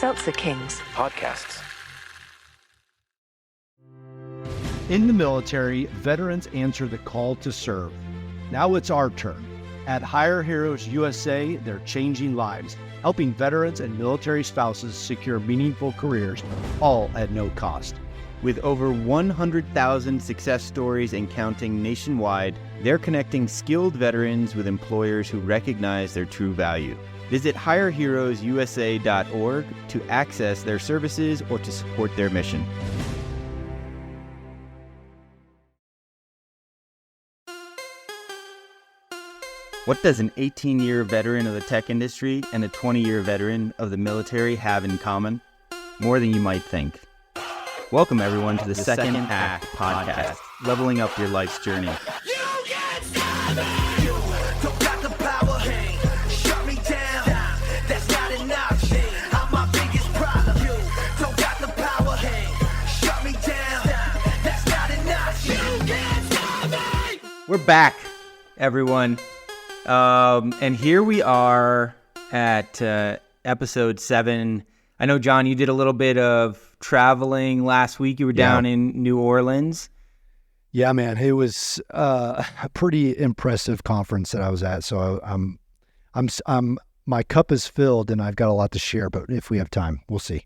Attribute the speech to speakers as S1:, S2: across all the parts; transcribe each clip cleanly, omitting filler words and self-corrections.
S1: Seltzer Kings
S2: podcasts.
S3: In the military, veterans answer the call to serve. Now it's our turn. At Hire Heroes USA, they're changing lives, helping veterans and military spouses secure meaningful careers, all at no cost.
S4: With over 100,000 success stories and counting nationwide, they're connecting skilled veterans with employers who recognize their true value. Visit hireheroesusa.org to access their services or to support their mission. What does an 18-year veteran of the tech industry and a 20-year veteran of the military have in common? More than you might think. Welcome, everyone, to the Second Act podcast, leveling up your life's journey.
S5: You can't stop me. You don't got the power. Shut me down. That's not an option. I'm my biggest problem. You don't got the power. Shut me down. That's not an option. You can't stop me.
S4: We're back, everyone. And here we are at episode 7. I know, John, you did a little bit of traveling last week. You were down in New Orleans.
S3: Yeah, man, it was a pretty impressive conference that I was at. So I'm my cup is filled, and I've got a lot to share. But if we have time, we'll see.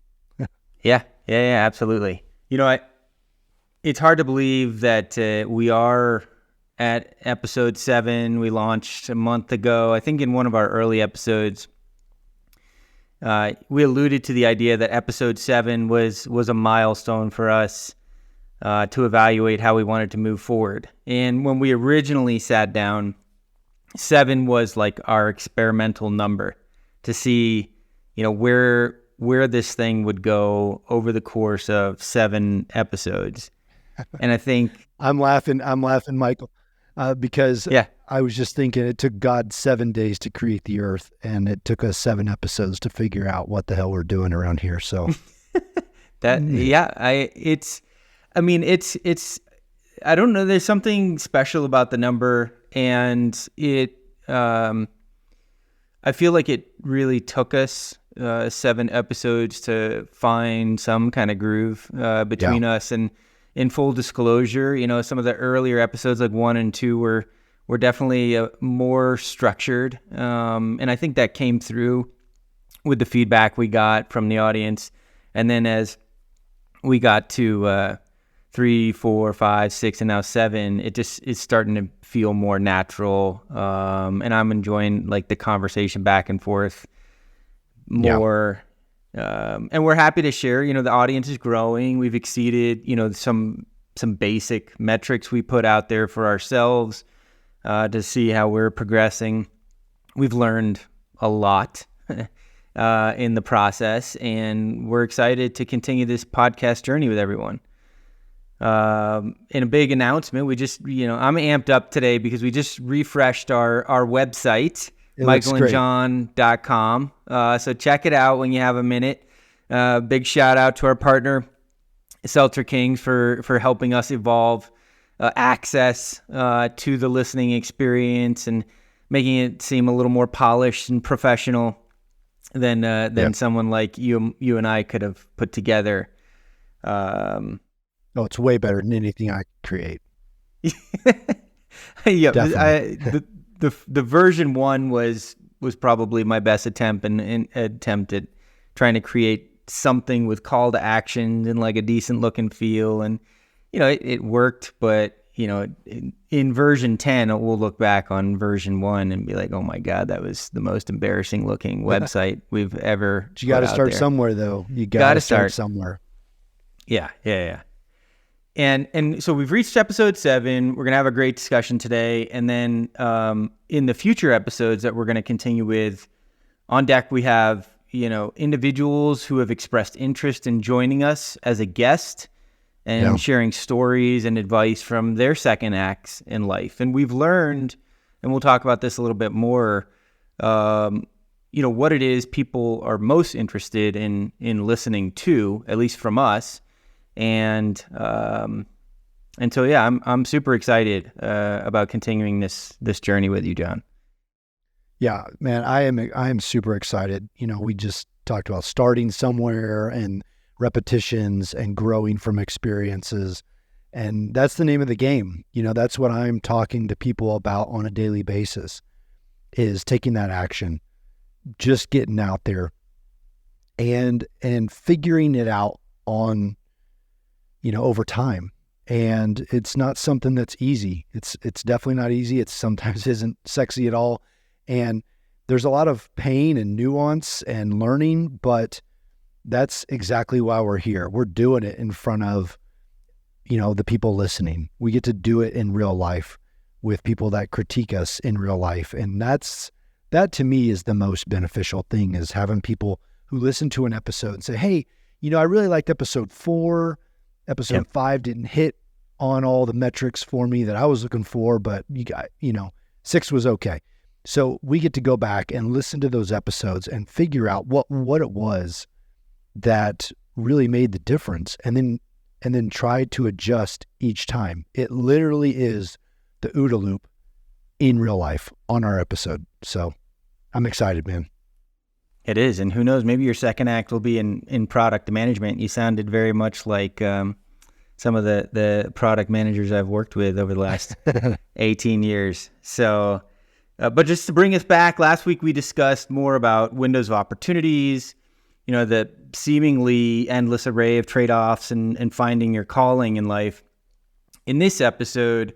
S4: Yeah, absolutely. You know, it's hard to believe that we are at episode 7. We launched a month ago. I think in one of our early episodes, we alluded to the idea that episode 7 was a milestone for us to evaluate how we wanted to move forward. And when we originally sat down, 7 was like our experimental number to see, you know, where this thing would go over the course of 7 episodes. And I think
S3: I'm laughing, Michael, because I was just thinking it took God 7 days to create the earth, and it took us 7 episodes to figure out what the hell we're doing around here. So
S4: it's I don't know. There's something special about the number, and I feel like it really took us 7 episodes to find some kind of groove between us. And in full disclosure, you know, some of the earlier episodes, like 1 and 2, were definitely more structured. And I think that came through with the feedback we got from the audience. And then as we got to 3, 4, 5, 6, and now 7, it's starting to feel more natural. And I'm enjoying like the conversation back and forth more. And we're happy to share, you know, the audience is growing. We've exceeded, you know, some basic metrics we put out there for ourselves to see how we're progressing. We've learned a lot in the process, and we're excited to continue this podcast journey with everyone. In a big announcement, we just, you know, I'm amped up today because we just refreshed our website, michaelandjohn.com. So check it out when you have a minute. Big shout out to our partner, Seltzer Kings, for helping us evolve access to the listening experience and making it seem a little more polished and professional than someone like you and I could have put together.
S3: it's way better than anything I create.
S4: Yeah, the version 1 was probably my best attempt at trying to create something with call to action and like a decent look and feel, and you know it worked. But you know, in version 10, we'll look back on version 1 and be like, oh my God, that was the most embarrassing looking website we've ever.
S3: But you got to start somewhere, though. You got to start somewhere.
S4: Yeah. And so we've reached episode 7. We're going to have a great discussion today. And then in the future episodes that we're going to continue with, on deck we have, you know, individuals who have expressed interest in joining us as a guest and sharing stories and advice from their second acts in life. And we've learned, and we'll talk about this a little bit more, you know, what it is people are most interested in listening to, at least from us. And so, yeah, I'm super excited about continuing this journey with you, John.
S3: Yeah, man, I am super excited. You know, we just talked about starting somewhere and repetitions and growing from experiences. And that's the name of the game. That's what I'm talking to people about on a daily basis, is taking that action, just getting out there and figuring it out on, over time. And it's not something that's easy. It's definitely not easy. It sometimes isn't sexy at all. And there's a lot of pain and nuance and learning, but that's exactly why we're here. We're doing it in front of, the people listening. We get to do it in real life with people that critique us in real life. And that to me is the most beneficial thing, is having people who listen to an episode and say, hey, I really liked episode 4. Episode 5 didn't hit on all the metrics for me that I was looking for, but 6 was okay. So we get to go back and listen to those episodes and figure out what it was that really made the difference, and then try to adjust each time. It literally is the OODA loop in real life on our episode. So I'm excited, man.
S4: It is. And who knows, maybe your second act will be in product management. You sounded very much like some of the product managers I've worked with over the last 18 years. So, but just to bring us back, last week we discussed more about windows of opportunities, the seemingly endless array of trade-offs and finding your calling in life. In this episode,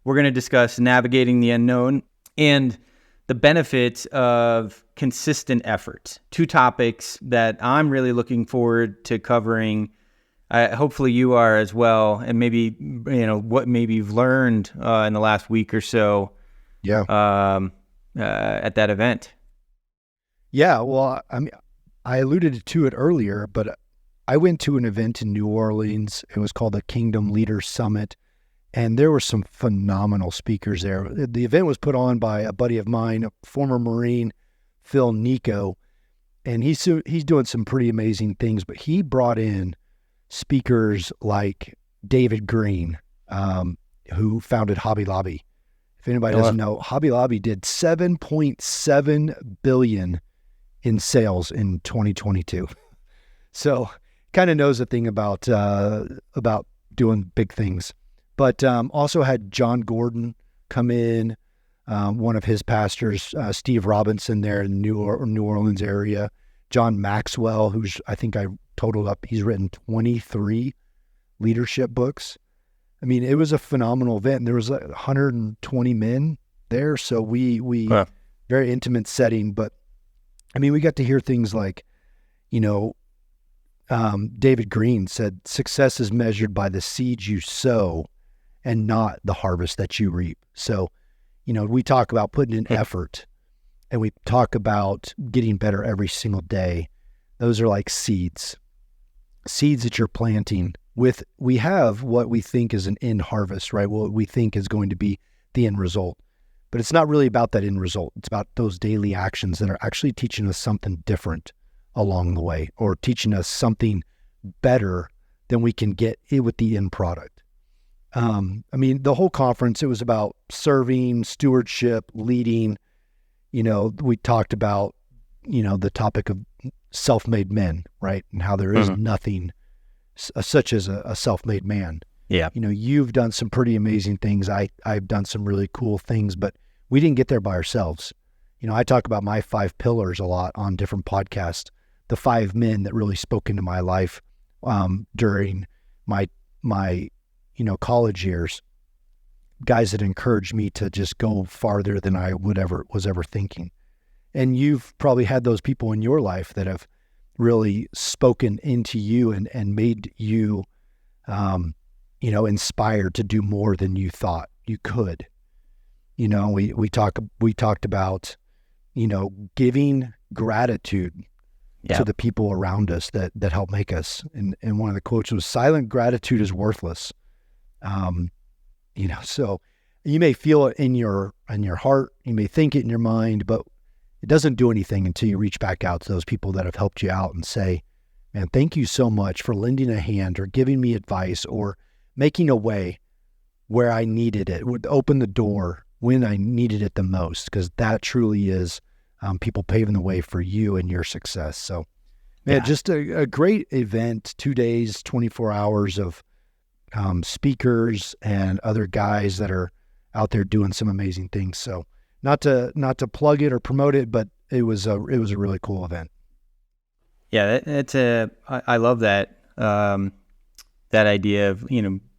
S4: we're going to discuss navigating the unknown and the benefits of consistent effort. 2 topics that I'm really looking forward to covering. Hopefully you are as well. And maybe, what maybe you've learned in the last week or so.
S3: Yeah.
S4: At that event.
S3: Yeah. Well, I alluded to it earlier, but I went to an event in New Orleans. It was called the Kingdom Leaders Summit. And there were some phenomenal speakers there. The event was put on by a buddy of mine, a former Marine, Phil Nico, and he's doing some pretty amazing things. But he brought in speakers like David Green, who founded Hobby Lobby. If anybody doesn't know, Hobby Lobby did $7.7 billion in sales in 2022. So kind of knows a thing about doing big things. But also had John Gordon come in, one of his pastors, Steve Robinson there in the New Orleans area. John Maxwell, who's, I think I totaled up, he's written 23 leadership books. I mean, it was a phenomenal event. And there was like 120 men there. So we very intimate setting. But I mean, we got to hear things like, David Green said, success is measured by the seeds you sow and not the harvest that you reap. So, we talk about putting in effort, and we talk about getting better every single day. Those are like seeds that you're planting with. We have what we think is an end harvest, right? What we think is going to be the end result, but it's not really about that end result. It's about those daily actions that are actually teaching us something different along the way, or teaching us something better than we can get with the end product. I mean, the whole conference, it was about serving, stewardship, leading. We talked about, the topic of self-made men, right? And how there is nothing such as a self-made man.
S4: Yeah.
S3: You've done some pretty amazing things. I've done some really cool things, but we didn't get there by ourselves. I talk about my 5 pillars a lot on different podcasts, the 5 men that really spoke into my life during my college years, guys that encouraged me to just go farther than I was ever thinking. And you've probably had those people in your life that have really spoken into you and made you, inspired to do more than you thought you could. We talked about, giving gratitude to the people around us that help make us. And one of the quotes was, silent gratitude is worthless. So you may feel it in your heart, you may think it in your mind, but it doesn't do anything until you reach back out to those people that have helped you out and say, man, thank you so much for lending a hand or giving me advice or making a way where I needed it, would open the door when I needed it the most, because that truly is people paving the way for you and your success. So Yeah, just a great event, 2 days, 24 hours of speakers and other guys that are out there doing some amazing things. So not to plug it or promote it, but it was a really cool event.
S4: Yeah, I love that, that idea of,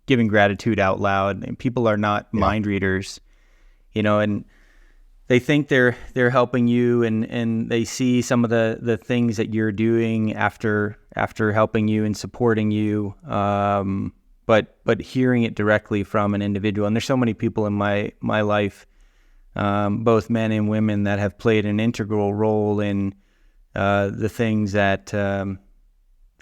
S4: giving gratitude out loud. And people are not mind readers, and they think they're helping you, and they see some of the things that you're doing after helping you and supporting you. But hearing it directly from an individual, and there's so many people in my life, both men and women, that have played an integral role in the things that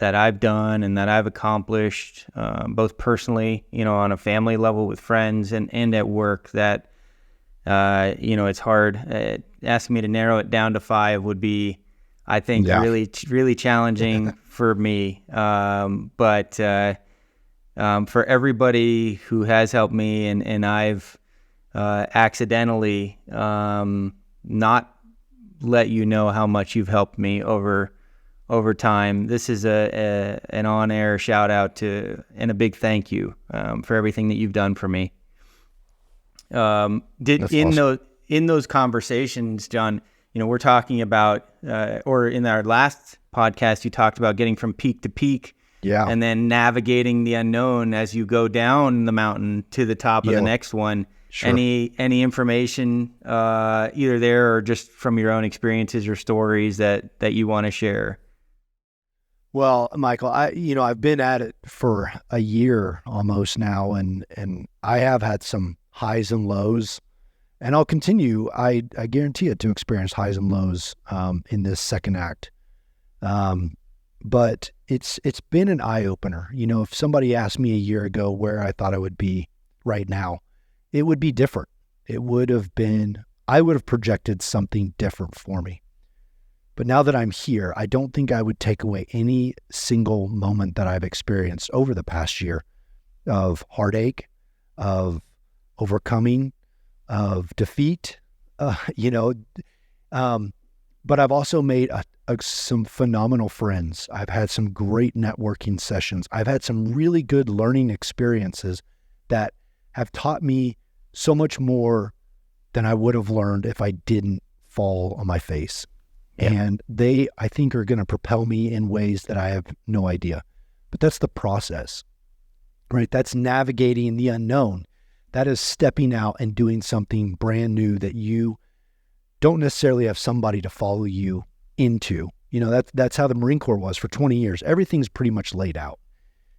S4: I've done and that I've accomplished, both personally, on a family level with friends and at work, that, it's hard. Asking me to narrow it down to 5 would be, I think, really, really challenging for me. But for everybody who has helped me, and I've accidentally not let you know how much you've helped me over time, this is an on-air shout out to, and a big thank you for everything that you've done for me. In those conversations, John, we're talking about, or in our last podcast, you talked about getting from peak to peak, and then navigating the unknown as you go down the mountain to the top of the next one. Sure. Any information, either there or just from your own experiences or stories that you want to share?
S3: Well, Michael, I've been at it for a year almost now, and I have had some highs and lows, and I'll continue, I guarantee it, to experience highs and lows in this second act. But it's been an eye-opener. If somebody asked me a year ago where I thought I would be right now, it would be different. I would have projected something different for me. But now that I'm here, I don't think I would take away any single moment that I've experienced over the past year of heartache, of overcoming, of defeat, but I've also made some phenomenal friends. I've had some great networking sessions. I've had some really good learning experiences that have taught me so much more than I would have learned if I didn't fall on my face. Yeah. And they, I think, are going to propel me in ways that I have no idea. But that's the process, right? That's navigating the unknown. That is stepping out and doing something brand new that you don't necessarily have somebody to follow you into. That's how the Marine Corps was for 20 years. Everything's pretty much laid out.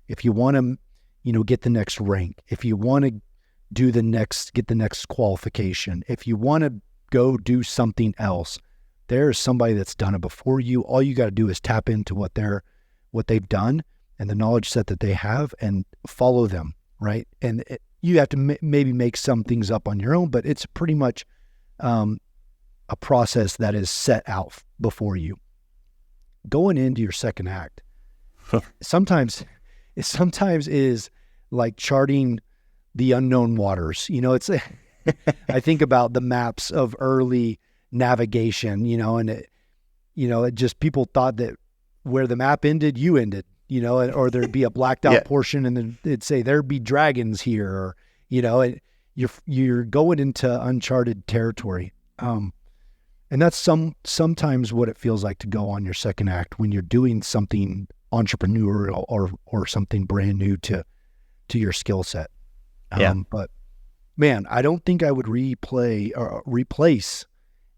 S3: If you want to, get the next rank, if you want to get the next qualification, if you want to go do something else, there's somebody that's done it before you. All you got to do is tap into what they've done and the knowledge set that they have, and follow them, right? And you have to maybe make some things up on your own, but it's pretty much a process that is set out before you. Going into your second act, sometimes is like charting the unknown waters. It's I think about the maps of early navigation, and it just, people thought that where the map ended, you ended, or there'd be a blacked out portion, and then it'd say there'd be dragons here, or, you're going into uncharted territory. And that's sometimes what it feels like to go on your second act when you're doing something entrepreneurial or something brand new to your skill set. But man, I don't think I would replace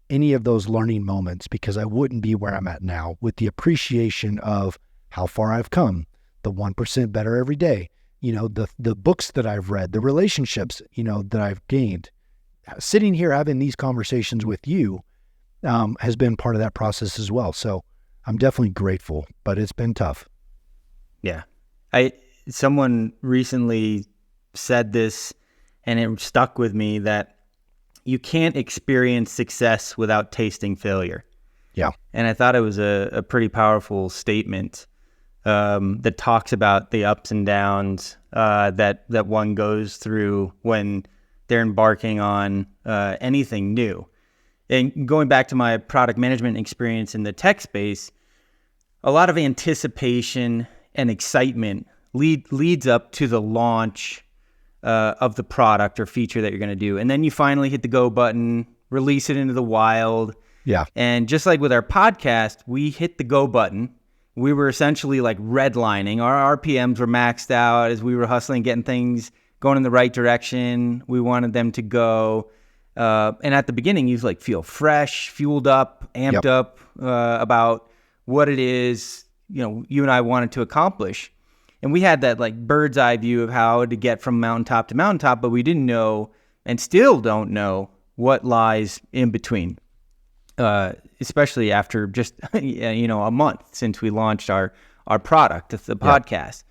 S3: any of those learning moments, because I wouldn't be where I'm at now, with the appreciation of how far I've come, the 1% better every day, the books that I've read, the relationships, that I've gained. Sitting here having these conversations with you has been part of that process as well. So I'm definitely grateful, but it's been tough.
S4: Yeah. Someone recently said this, and it stuck with me, that you can't experience success without tasting failure.
S3: Yeah.
S4: And I thought it was a pretty powerful statement that talks about the ups and downs that one goes through when they're embarking on anything new. And going back to my product management experience in the tech space, a lot of anticipation and excitement leads up to the launch of the product or feature that you're going to do. And then you finally hit the go button, release it into the wild.
S3: Yeah.
S4: And just like with our podcast, we hit the go button. We were essentially like redlining. Our RPMs were maxed out as we were hustling, getting things going in the right direction. We wanted them to go. And at the beginning, you like feel fresh, fueled up, amped up about what it is, you and I wanted to accomplish. And we had that like bird's eye view of how to get from mountaintop to mountaintop, but we didn't know and still don't know what lies in between, especially after just, a month since we launched our product, the podcast.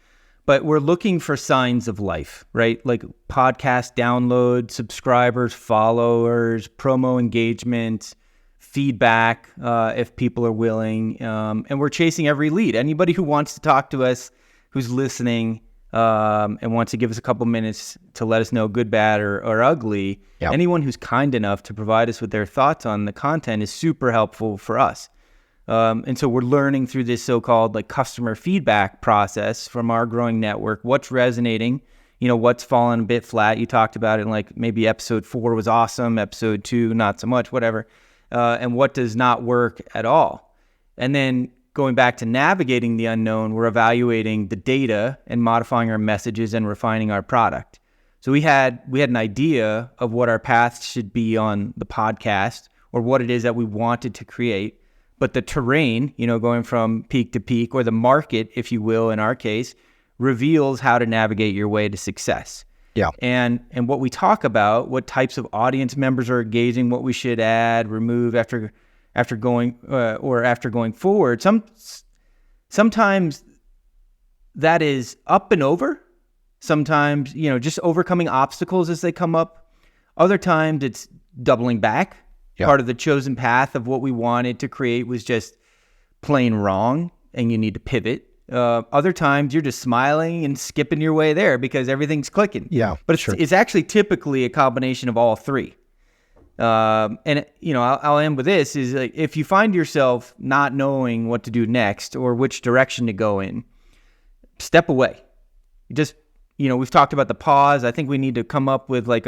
S4: But we're looking for signs of life, right? Like podcast downloads, subscribers, followers, promo engagement, feedback, if people are willing. And we're chasing every lead. Anybody who wants to talk to us, who's listening, and wants to give us a couple minutes to let us know good, bad, or ugly, anyone who's kind enough to provide us with their thoughts on the content is super helpful for us. And so we're learning through this so-called like customer feedback process from our growing network, what's resonating, what's fallen a bit flat. You talked about it in like maybe episode 4 was awesome, episode 2, not so much, whatever. And what does not work at all. And then going back to navigating the unknown, we're evaluating the data and modifying our messages and refining our product. So we had an idea of what our path should be on the podcast or what it is that we wanted to create. But the terrain, going from peak to peak, or the market, if you will, in our case, reveals how to navigate your way to success.
S3: Yeah.
S4: And what we talk about, what types of audience members are engaging, what we should add, remove after going forward. Sometimes that is up and over. Sometimes, just overcoming obstacles as they come up. Other times it's doubling back. Yeah. Part of the chosen path of what we wanted to create was just plain wrong, and you need to pivot. Other times you're just smiling and skipping your way there because everything's clicking.
S3: Yeah,
S4: but it's actually typically a combination of all three. I'll end with this is like, if you find yourself not knowing what to do next or which direction to go in, step away. Just, we've talked about the pause. I think we need to come up with like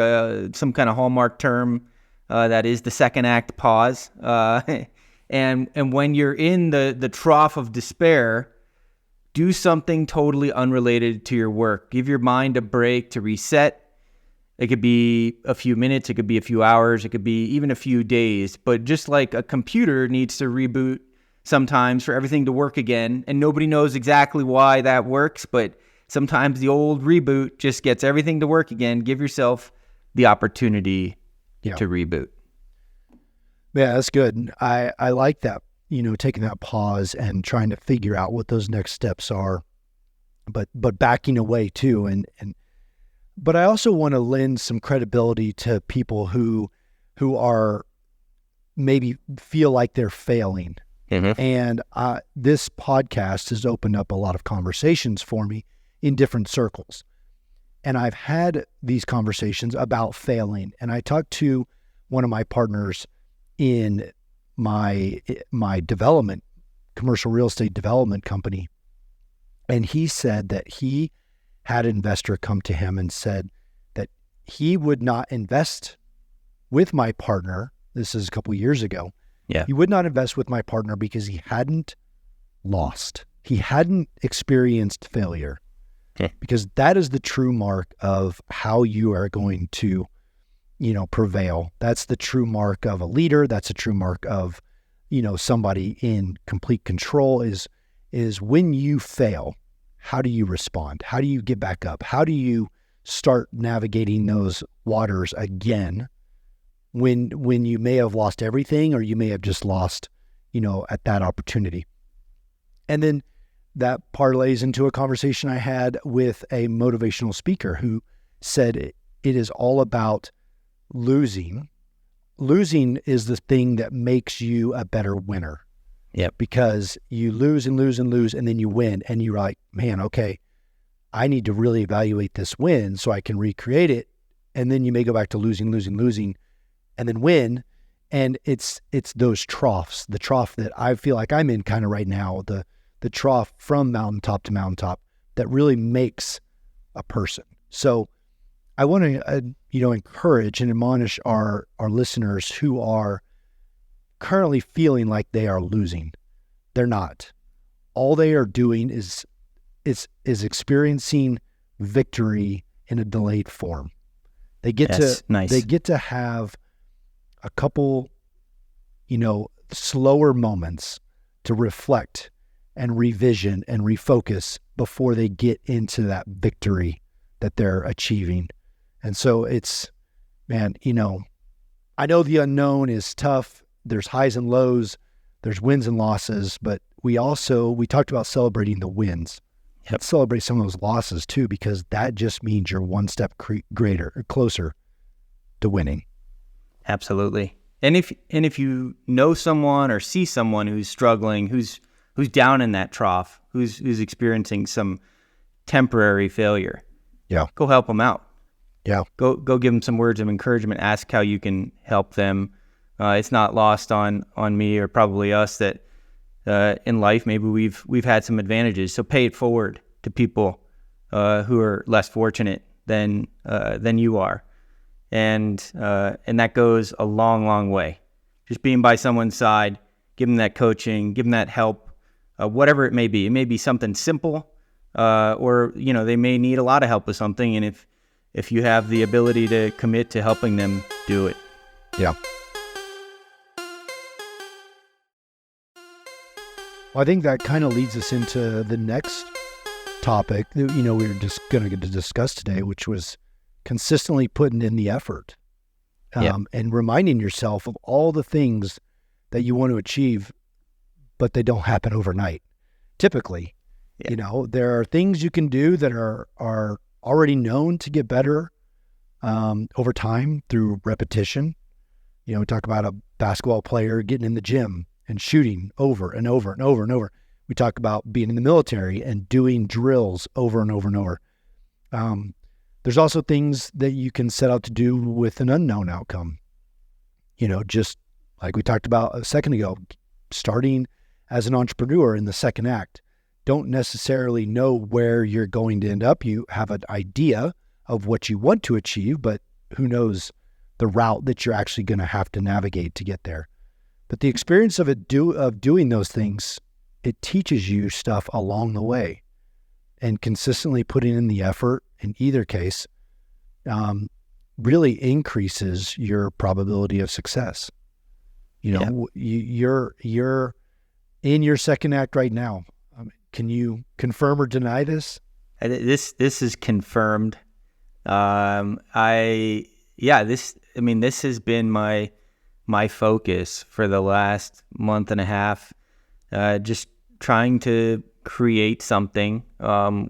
S4: some kind of hallmark term that is the second act pause. And when you're in the trough of despair, do something totally unrelated to your work. Give your mind a break to reset. It could be a few minutes, it could be a few hours, it could be even a few days. But just like a computer needs to reboot sometimes for everything to work again, and nobody knows exactly why that works, but sometimes the old reboot just gets everything to work again. Give yourself the opportunity to reboot.
S3: Yeah, that's good. I like that, taking that pause and trying to figure out what those next steps are, but backing away too. But I also want to lend some credibility to people who are maybe feel like they're failing. Mm-hmm. And this podcast has opened up a lot of conversations for me in different circles. And I've had these conversations about failing. And I talked to one of my partners in my development, commercial real estate development company. And he said that he had an investor come to him and said that he would not invest with my partner. This is a couple of years ago.
S4: Yeah.
S3: He would not invest with my partner because he hadn't lost. He hadn't experienced failure. Okay. Because that is the true mark of how you are going to, prevail. That's the true mark of a leader. That's a true mark of, somebody in complete control is when you fail. How do you respond? How do you get back up? How do you start navigating those waters again when you may have lost everything or you may have just lost, at that opportunity? And then that parlays into a conversation I had with a motivational speaker who said it is all about losing. Losing is the thing that makes you a better winner.
S4: Yeah,
S3: because you lose and lose and lose, and then you win, and you're like, man, okay, I need to really evaluate this win so I can recreate it. And then you may go back to losing, and then win. And it's those troughs, the trough that I feel like I'm in kind of right now, the the trough from mountaintop to mountaintop that really makes a person. So I want to, encourage and admonish our listeners who are currently feeling like they are losing. They're not. All they are doing is experiencing victory in a delayed form. They get they get to have a couple, slower moments to reflect and revision and refocus before they get into that victory that they're achieving. And so it's, man, I know the unknown is tough. There's highs and lows, there's wins and losses, but we talked about celebrating the wins. Yep. Celebrate some of those losses too, because that just means you're one step closer to winning.
S4: Absolutely. And if you know someone or see someone who's struggling, who's down in that trough, who's experiencing some temporary failure, go help them out.
S3: Yeah.
S4: Go give them some words of encouragement. Ask how you can help them. It's not lost on me or probably us that in life maybe we've had some advantages. So pay it forward to people who are less fortunate than you are, and that goes a long, long way. Just being by someone's side, give them that coaching, give them that help, whatever it may be. It may be something simple, or they may need a lot of help with something, and if you have the ability to commit to helping them, do it.
S3: Yeah. Well, I think that kind of leads us into the next topic that, we were just going to discuss today, which was consistently putting in the effort, and reminding yourself of all the things that you want to achieve, but they don't happen overnight. Typically, there are things you can do that are already known to get better over time through repetition. We talk about a basketball player getting in the gym and shooting over and over and over and over. We talk about being in the military and doing drills over and over and over. There's also things that you can set out to do with an unknown outcome. Just like we talked about a second ago, starting as an entrepreneur in the second act. Don't necessarily know where you're going to end up. You have an idea of what you want to achieve, but who knows the route that you're actually going to have to navigate to get there. But the experience of doing those things, it teaches you stuff along the way, and consistently putting in the effort in either case really increases your probability of success. You're in your second act right now. Can you confirm or deny this?
S4: This is confirmed. This has been my focus for the last month and a half, just trying to create something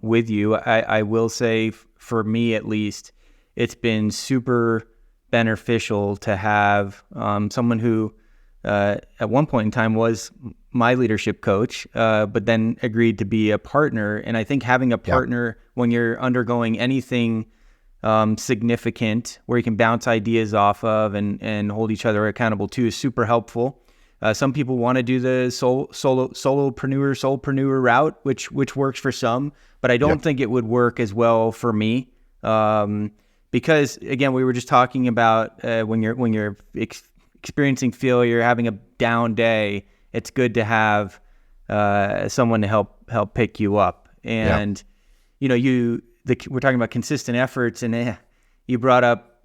S4: with you. I will say, for me at least, it's been super beneficial to have someone who at one point in time was my leadership coach, but then agreed to be a partner. And I think having a partner when you're undergoing anything significant where you can bounce ideas off of and hold each other accountable to is super helpful. Some people want to do the solopreneur route, which works for some, but I don't think it would work as well for me. Because again, we were just talking about when you're experiencing failure, having a down day, it's good to have someone to help pick you up. And we're talking about consistent efforts, and you brought up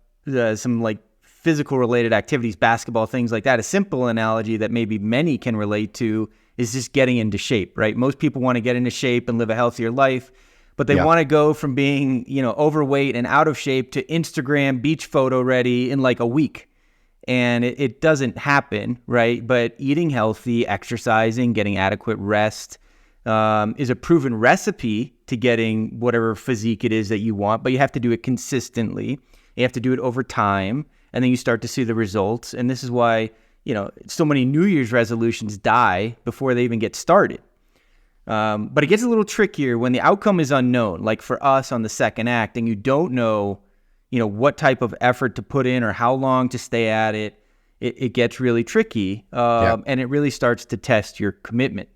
S4: some like physical related activities, basketball, things like that. A simple analogy that maybe many can relate to is just getting into shape, right? Most people want to get into shape and live a healthier life, but they want to go from being, overweight and out of shape to Instagram beach photo ready in like a week. And it doesn't happen, right? But eating healthy, exercising, getting adequate rest is a proven recipe to getting whatever physique it is that you want, but you have to do it consistently. You have to do it over time, and then you start to see the results. And this is why, so many New Year's resolutions die before they even get started. But it gets a little trickier when the outcome is unknown, like for us on the second act, and you don't know, what type of effort to put in or how long to stay at it. It gets really tricky, and it really starts to test your commitment.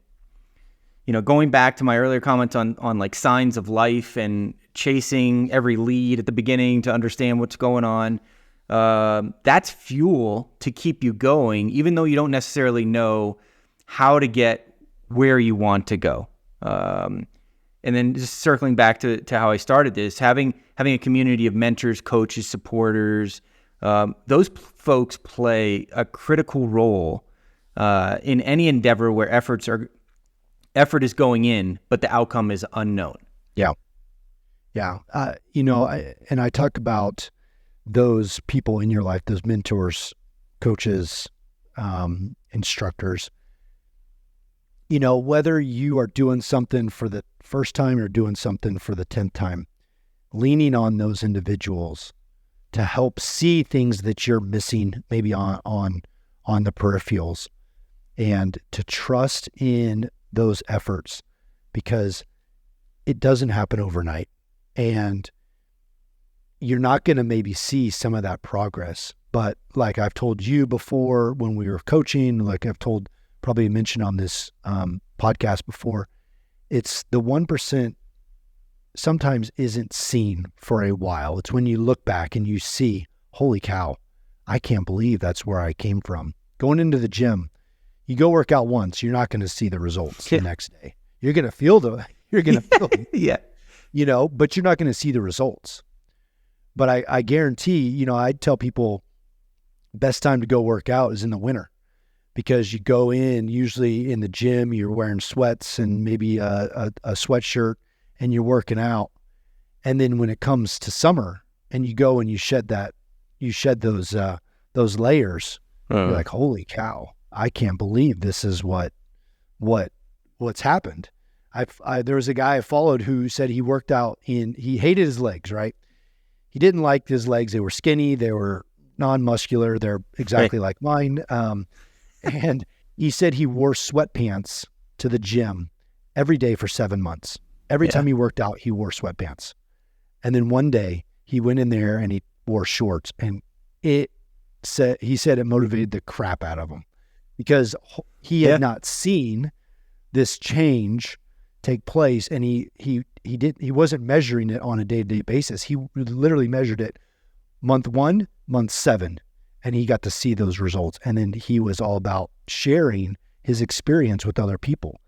S4: going back to my earlier comments on like signs of life and chasing every lead at the beginning to understand what's going on, that's fuel to keep you going, even though you don't necessarily know how to get where you want to go. And then just circling back to how I started this, having a community of mentors, coaches, supporters, those folks play a critical role in any endeavor where effort is going in, but the outcome is unknown.
S3: Yeah. Yeah. I talk about those people in your life, those mentors, coaches, instructors, whether you are doing something for the first time or doing something for the 10th time, leaning on those individuals to help see things that you're missing maybe on the peripherals, and to trust in those efforts, because it doesn't happen overnight, and you're not going to maybe see some of that progress. But like I've told you before when we were coaching, like I've probably mentioned on this podcast before, it's the 1% sometimes isn't seen for a while. It's when you look back and you see, holy cow, I can't believe that's where I came from. Going into the gym, you go work out once, you're not going to see the results the next day. You're going to feel
S4: Yeah.
S3: But you're not going to see the results. But I guarantee, I'd tell people best time to go work out is in the winter, because you go in, usually in the gym, you're wearing sweats and maybe a sweatshirt, and you're working out. And then when it comes to summer and you go and you shed those layers, you're like, holy cow, I can't believe this is what's happened. There was a guy I followed who said he worked out he hated his legs, right? He didn't like his legs. They were skinny. They were non-muscular. They're exactly like mine. And he said he wore sweatpants to the gym every day for 7 months. Every time he worked out, he wore sweatpants. And then one day he went in there and he wore shorts, and he said it motivated the crap out of him, because he had not seen this change take place, and he wasn't measuring it on a day-to-day basis. He literally measured it month 1, month 7, and he got to see those results. And then he was all about sharing his experience with other people.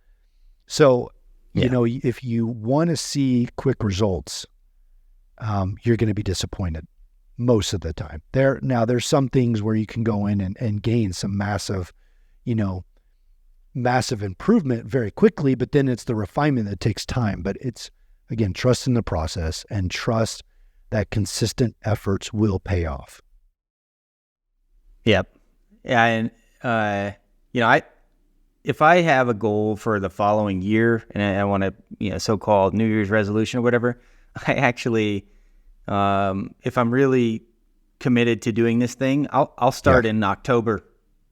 S3: So, if you want to see quick results, you're going to be disappointed most of the time. There's some things where you can go in and gain some massive improvement very quickly, but then it's the refinement that takes time. But it's, again, trust in the process and trust that consistent efforts will pay off.
S4: Yep. Yeah. And, if I have a goal for the following year and I want to, so-called New Year's resolution or whatever, I actually, if I'm really committed to doing this thing, I'll start in October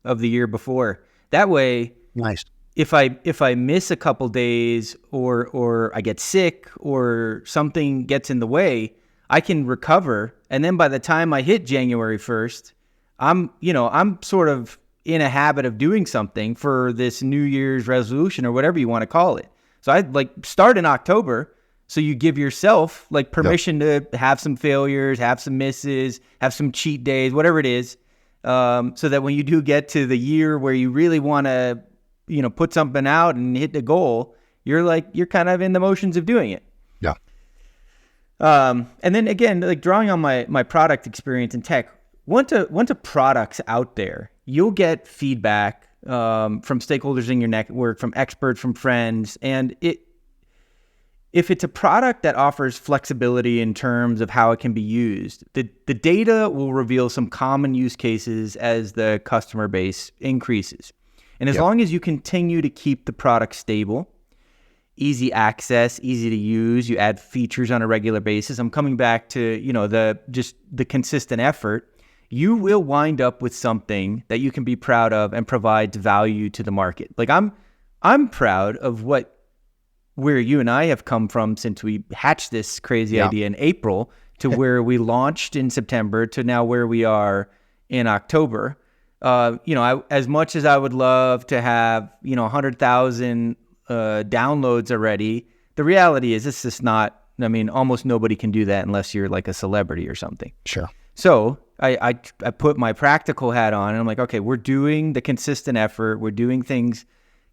S4: of the year before. That way,
S3: nice.
S4: If I miss a couple days or I get sick or something gets in the way, I can recover. And then by the time I hit January 1st, I'm sort of in a habit of doing something for this New Year's resolution or whatever you want to call it. So I start in October. So you give yourself permission to have some failures, have some misses, have some cheat days, whatever it is. So that when you do get to the year where you really want to, put something out and hit the goal, you're kind of in the motions of doing it.
S3: Yeah.
S4: And then again, drawing on my product experience in tech, once a product's out there, you'll get feedback from stakeholders in your network, from experts, from friends. And if it's a product that offers flexibility in terms of how it can be used, the data will reveal some common use cases as the customer base increases. And as long as you continue to keep the product stable, easy access, easy to use, you add features on a regular basis. I'm coming back to, the consistent effort. You will wind up with something that you can be proud of and provides value to the market. I'm proud of where you and I have come from since we hatched this crazy idea in April to where we launched in September to now where we are in October. As much as I would love to have, 100,000 downloads already. The reality is it's just not, I mean, almost nobody can do that unless you're like a celebrity or something.
S3: Sure.
S4: So I put my practical hat on and I'm like, okay, we're doing the consistent effort. We're doing things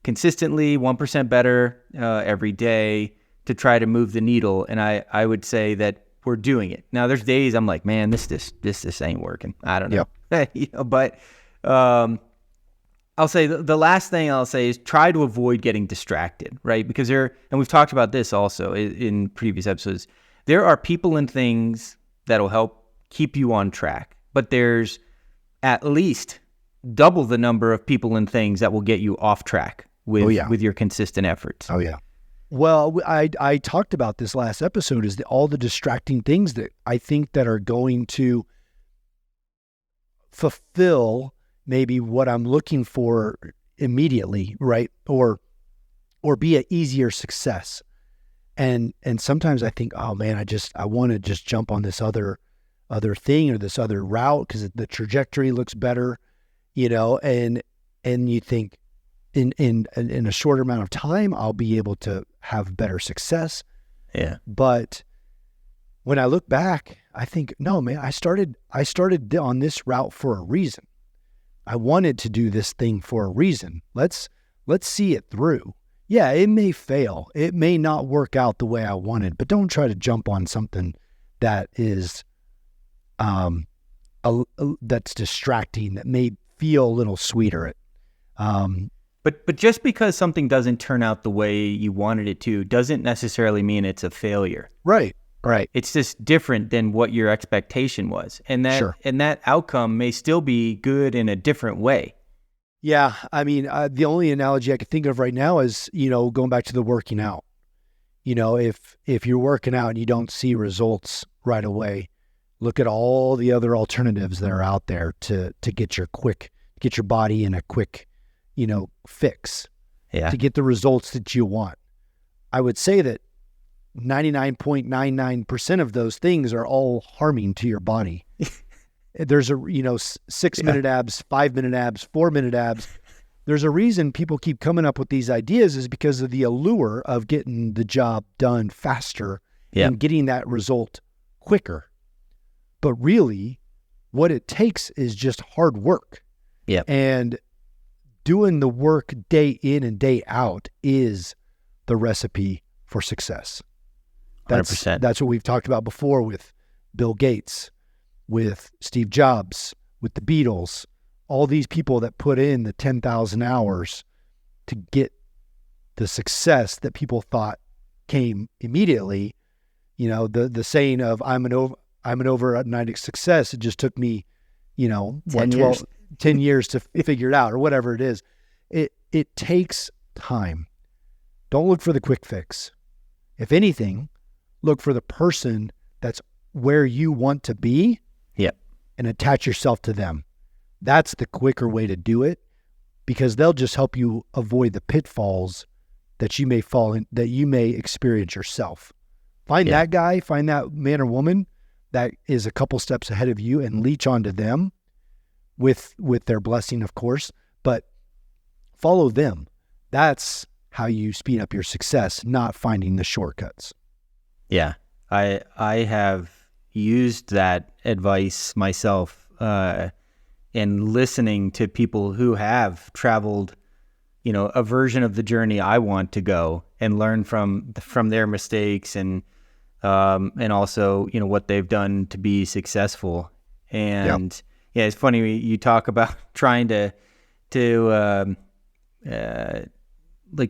S4: consistently, 1% better every day to try to move the needle. And I would say that we're doing it. Now there's days I'm like, man, this ain't working. I don't know.
S3: Yep.
S4: But I'll say the last thing I'll say is try to avoid getting distracted, right? Because and we've talked about this also in previous episodes, there are people and things that'll help keep you on track, but there's at least double the number of people and things that will get you off track with your consistent efforts.
S3: Oh yeah. Well, I talked about this last episode is all the distracting things that I think that are going to fulfill maybe what I'm looking for immediately, right? Or be an easier success. And sometimes I think, oh man, I want to just jump on this other thing or this other route because the trajectory looks better, and you think in a shorter amount of time, I'll be able to have better success.
S4: Yeah.
S3: But when I look back, I think, no, man, I started on this route for a reason. I wanted to do this thing for a reason. Let's see it through. Yeah, it may fail. It may not work out the way I wanted, but don't try to jump on something that is, that's distracting, that may feel a little sweeter.
S4: But just because something doesn't turn out the way you wanted it to doesn't necessarily mean it's a failure.
S3: Right.
S4: It's just different than what your expectation was. And that outcome may still be good in a different way.
S3: Yeah. I mean, the only analogy I could think of right now is, going back to the working out. If you're working out and you don't see results right away, look at all the other alternatives that are out there to get your body in a quick, fix, to get the results that you want. I would say that 99.99% of those things are all harming to your body. There's 6-minute abs, 5-minute abs, 4-minute abs. There's a reason people keep coming up with these ideas is because of the allure of getting the job done faster and getting that result quicker. But really, what it takes is just hard work.
S4: Yeah.
S3: And doing the work day in and day out is the recipe for success.
S4: 100%.
S3: That's what we've talked about before with Bill Gates, with Steve Jobs, with the Beatles, all these people that put in the 10,000 hours to get the success that people thought came immediately. The saying of I'm an overnight success. It just took me, 10 years to figure it out or whatever it is. It takes time. Don't look for the quick fix. If anything, look for the person that's where you want to be and attach yourself to them. That's the quicker way to do it because they'll just help you avoid the pitfalls that you may fall in, that you may experience yourself. Find that guy, find that man or woman that is a couple steps ahead of you and leech onto them with their blessing, of course, but follow them. That's how you speed up your success, not finding the shortcuts.
S4: Yeah, I have used that advice myself in listening to people who have traveled, a version of the journey I want to go and learn from their mistakes and also, what they've done to be successful. And it's funny you talk about trying to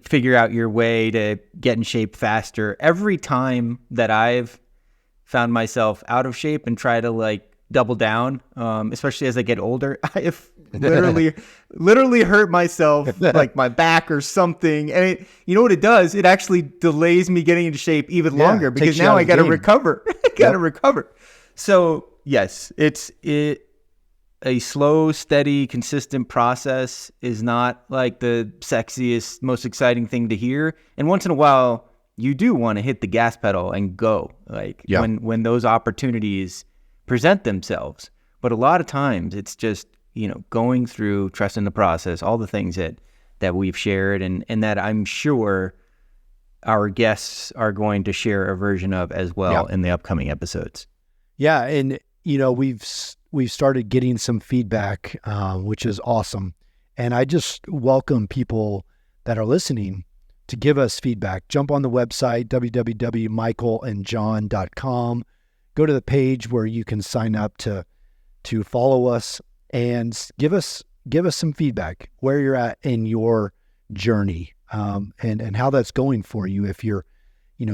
S4: figure out your way to get in shape faster. Every time that I've found myself out of shape and try to double down, especially as I get older, I have literally hurt myself, like my back or something. And you know what it does? It actually delays me getting into shape even longer because now I got to recover. Recover. So yes, a slow, steady, consistent process is not like the sexiest, most exciting thing to hear. And once in a while, you do want to hit the gas pedal and go, when those opportunities present themselves. But a lot of times it's just, going through, trusting the process, all the things that that we've shared, and that I'm sure our guests are going to share a version of as well in the upcoming episodes.
S3: Yeah, and we've started getting some feedback, which is awesome. And I just welcome people that are listening to give us feedback. Jump on the website, www.michaelandjohn.com. Go to the page where you can sign up to follow us and give us some feedback where you're at in your journey, and how that's going for you. If you're,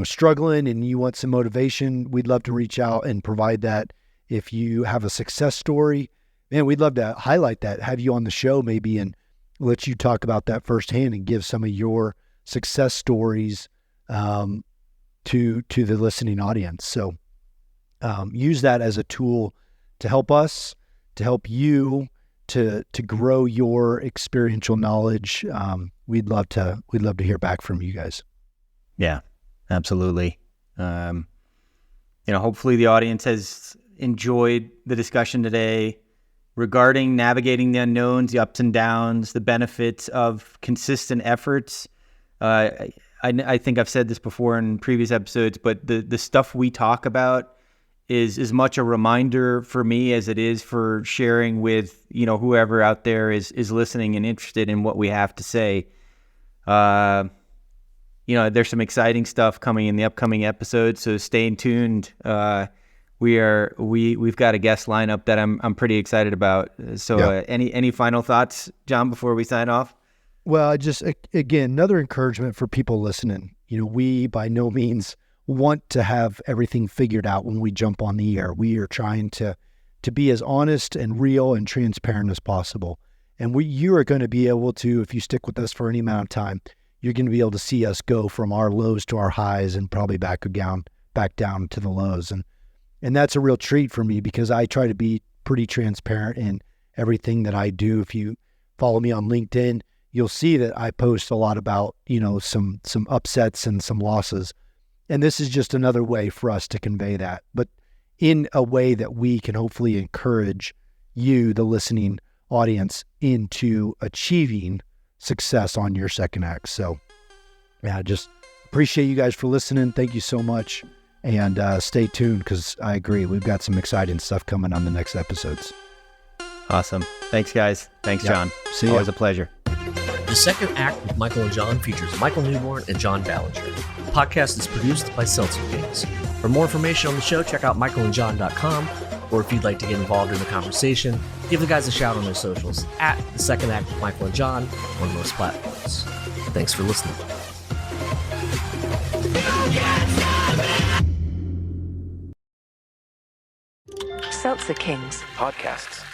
S3: struggling and you want some motivation, we'd love to reach out and provide that. If you have a success story, man, we'd love to highlight that, have you on the show maybe, and let you talk about that firsthand and give some of your success stories to the listening audience. So use that as a tool to help us, to help you, to grow your experiential knowledge. We'd love to hear back from you guys.
S4: Yeah, absolutely. Hopefully the audience has enjoyed the discussion today regarding navigating the unknowns, the ups and downs, the benefits of consistent efforts. I think I've said this before in previous episodes, but the stuff we talk about is as much a reminder for me as it is for sharing with, whoever out there is listening and interested in what we have to say. There's some exciting stuff coming in the upcoming episodes, so stay tuned. We've got a guest lineup that I'm pretty excited about. So any final thoughts, John, before we sign off?
S3: Well, just again, another encouragement for people listening. We by no means want to have everything figured out when we jump on the air. We are trying to be as honest and real and transparent as possible. And you are going to be able to, if you stick with us for any amount of time, you're going to be able to see us go from our lows to our highs and probably back down to the lows. And that's a real treat for me, because I try to be pretty transparent in everything that I do. If you follow me on LinkedIn, you'll see that I post a lot about, some upsets and some losses. And this is just another way for us to convey that, but in a way that we can hopefully encourage you, the listening audience, into achieving success on your second act. So just appreciate you guys for listening. Thank you so much. And stay tuned, because I agree, we've got some exciting stuff coming on the next episodes.
S4: Awesome. Thanks, guys. Thanks, John.
S3: See ya.
S4: Always a pleasure.
S1: The Second Act with Michael and John features Michael Newborn and John Ballinger. The podcast is produced by Seltzer Kings. For more information on the show, check out michaelandjohn.com, or if you'd like to get involved in the conversation, give the guys a shout on their socials at The Second Act with Michael and John on most platforms. Thanks for listening.
S2: Seltzer Kings
S6: podcasts.